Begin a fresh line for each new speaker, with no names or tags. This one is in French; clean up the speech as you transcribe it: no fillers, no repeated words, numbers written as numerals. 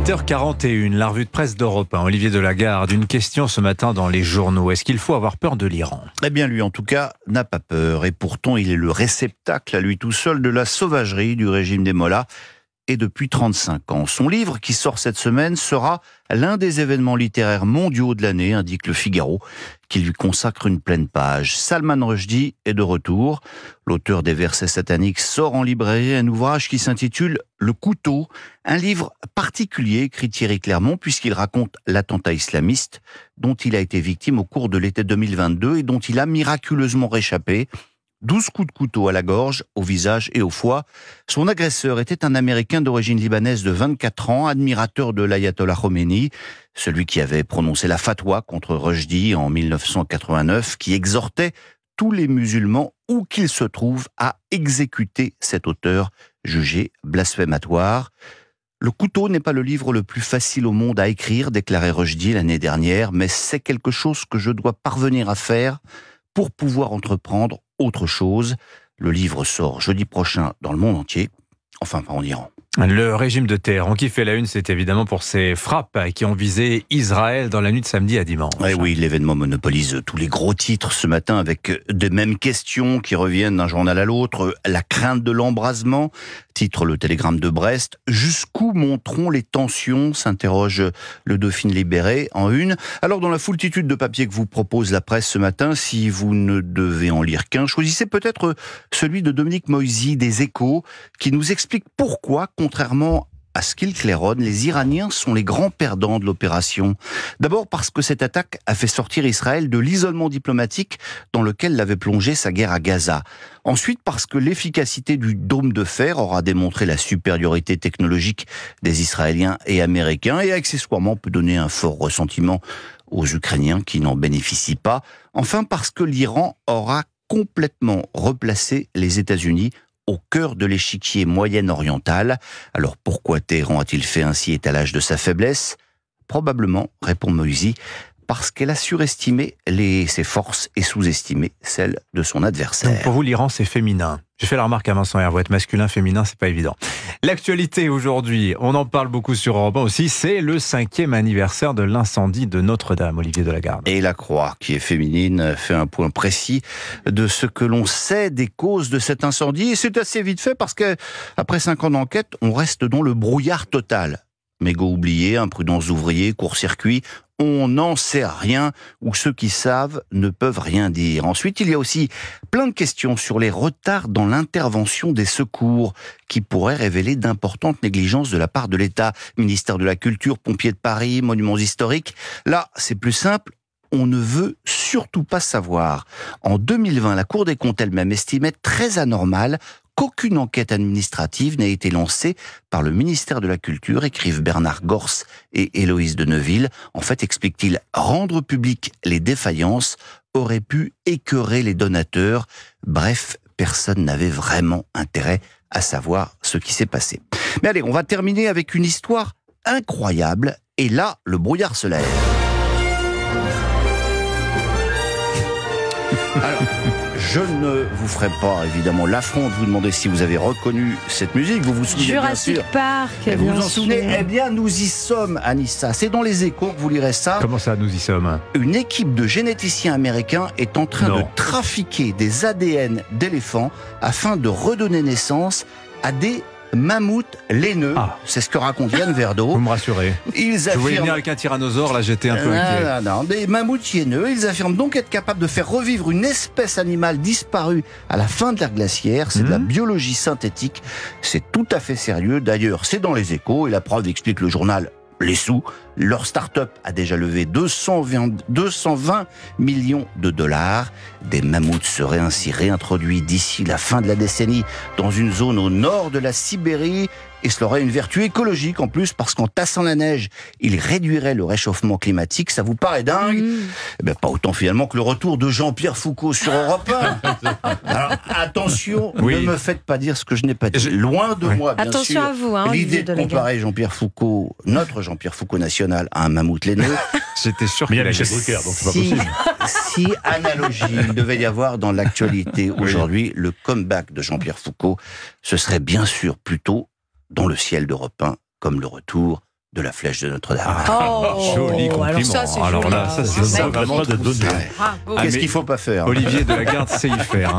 8h41, la revue de presse d'Europe 1. Olivier Delagarde, une question ce matin dans les journaux. Est-ce qu'il faut avoir peur de l'Iran ?
Eh bien, lui, en tout cas, n'a pas peur. Et pourtant, il est le réceptacle, à lui tout seul, de la sauvagerie du régime des Mollahs. Et depuis 35 ans. Son livre, qui sort cette semaine, sera l'un des événements littéraires mondiaux de l'année, indique Le Figaro, qui lui consacre une pleine page. Salman Rushdie est de retour. L'auteur des versets sataniques sort en librairie un ouvrage qui s'intitule Le Couteau, un livre particulier, écrit Thierry Clermont, puisqu'il raconte l'attentat islamiste dont il a été victime au cours de l'été 2022 et dont il a miraculeusement réchappé. 12 coups de couteau à la gorge, au visage et au foie. Son agresseur était un Américain d'origine libanaise de 24 ans, admirateur de l'ayatollah Khomeini, celui qui avait prononcé la fatwa contre Rushdie en 1989, qui exhortait tous les musulmans, où qu'ils se trouvent, à exécuter cet auteur jugé blasphématoire. Le couteau n'est pas le livre le plus facile au monde à écrire, déclarait Rushdie l'année dernière, mais c'est quelque chose que je dois parvenir à faire pour pouvoir entreprendre autre chose. Le livre sort jeudi prochain dans le monde entier, enfin pas en Iran.
Le régime de Téhéran qui fait la une, c'est évidemment pour ces frappes qui ont visé Israël dans la nuit de samedi à dimanche.
Eh oui, l'événement monopolise tous les gros titres ce matin avec de mêmes questions qui reviennent d'un journal à l'autre. La crainte de l'embrasement, titre le Télégramme de Brest. Jusqu'où monteront les tensions, s'interroge le Dauphiné Libéré en une. Alors dans la foultitude de papiers que vous propose la presse ce matin, si vous ne devez en lire qu'un, choisissez peut-être celui de Dominique Moisy des Échos, qui nous explique pourquoi, contrairement à ce qu'il claironne, les Iraniens sont les grands perdants de l'opération. D'abord parce que cette attaque a fait sortir Israël de l'isolement diplomatique dans lequel l'avait plongé sa guerre à Gaza. Ensuite parce que l'efficacité du dôme de fer aura démontré la supériorité technologique des Israéliens et Américains et accessoirement peut donner un fort ressentiment aux Ukrainiens qui n'en bénéficient pas. Enfin parce que l'Iran aura complètement replacé les États-Unis au cœur de l'échiquier moyen-oriental. Alors pourquoi Téhéran a-t-il fait ainsi étalage de sa faiblesse ? Probablement, répond Moisy, parce qu'elle a surestimé ses forces et sous-estimé celles de son adversaire.
Donc pour vous, l'Iran, c'est féminin. J'ai fait la remarque à Vincent Hervouet, masculin, féminin, c'est pas évident. L'actualité aujourd'hui, on en parle beaucoup sur Europe 1 aussi, c'est le 5e anniversaire de l'incendie de Notre-Dame, Olivier Delagarde.
Et la Croix, qui est féminine, fait un point précis de ce que l'on sait des causes de cet incendie. Et c'est assez vite fait parce que après 5 ans d'enquête, on reste dans le brouillard total. Mégots oubliés, imprudence d'ouvriers, court-circuit, on n'en sait rien, ou ceux qui savent ne peuvent rien dire. Ensuite, il y a aussi plein de questions sur les retards dans l'intervention des secours, qui pourraient révéler d'importantes négligences de la part de l'État. Ministère de la Culture, Pompiers de Paris, Monuments historiques. Là, c'est plus simple. On ne veut surtout pas savoir. En 2020, la Cour des comptes elle-même estimait très anormal qu'aucune enquête administrative n'ait été lancée par le ministère de la Culture, écrivent Bernard Gors et Héloïse de Neuville. En fait, explique-t-il, rendre publiques les défaillances aurait pu écœurer les donateurs. Bref, personne n'avait vraiment intérêt à savoir ce qui s'est passé. Mais allez, on va terminer avec une histoire incroyable. Et là, le brouillard se lève. Alors, je ne vous ferai pas, évidemment, l'affront de vous demander si vous avez reconnu cette musique. Vous vous souvenez,
Jurassic
bien sûr.
Park,
Vous vous en
sûr.
souvenez ? Eh bien, nous y sommes, Anissa. C'est dans les Échos que vous lirez ça.
Comment ça, nous y sommes ?
Une équipe de généticiens américains est en train
Non.
de trafiquer des ADN d'éléphants afin de redonner naissance à des mammouths laineux.
Ah.
C'est ce que raconte Yann Verdeau.
Vous me rassurez.
Ils
Je voulais venir
affirment...
avec un tyrannosaure, là j'étais un peu inquiet.
Non, des mammouths hyéneux. Ils affirment donc être capables de faire revivre une espèce animale disparue à la fin de l'ère glaciaire. C'est de la biologie synthétique. C'est tout à fait sérieux. D'ailleurs, c'est dans les Échos et la preuve, explique le journal Les Sous. Leur start-up a déjà levé 220 millions de dollars. Des mammouths seraient ainsi réintroduits d'ici la fin de la décennie dans une zone au nord de la Sibérie. Et cela aurait une vertu écologique en plus, parce qu'en tassant la neige, il réduirait le réchauffement climatique. Ça vous paraît dingue ? Eh bien, pas autant finalement que le retour de Jean-Pierre Foucault sur Europe 1. Alors, attention,
Oui.
ne me faites pas dire ce que je n'ai pas dit. Loin de moi, bien
Attention
sûr.
à vous, hein,
L'idée
Olivier
de
Delagarde.
comparer Jean-Pierre Foucault, notre Jean-Pierre Foucault national, à un mammouth laineux.
J'étais sûr
Mais il y a
qu'il
Michel
allait-
Drucker, donc c'est pas
Si,
possible.
si analogie il devait y avoir dans l'actualité aujourd'hui, le comeback de Jean-Pierre Foucault, ce serait bien sûr plutôt dans le ciel d'Europe 1, comme le retour de la flèche de Notre-Dame.
Joli compliment.
Alors ça, c'est
Alors
joli.
là, ça, c'est
Ah,
vraiment de donner.
Bravo.
Qu'est-ce qu'il ne faut pas faire?
Olivier Delagarde sait y faire.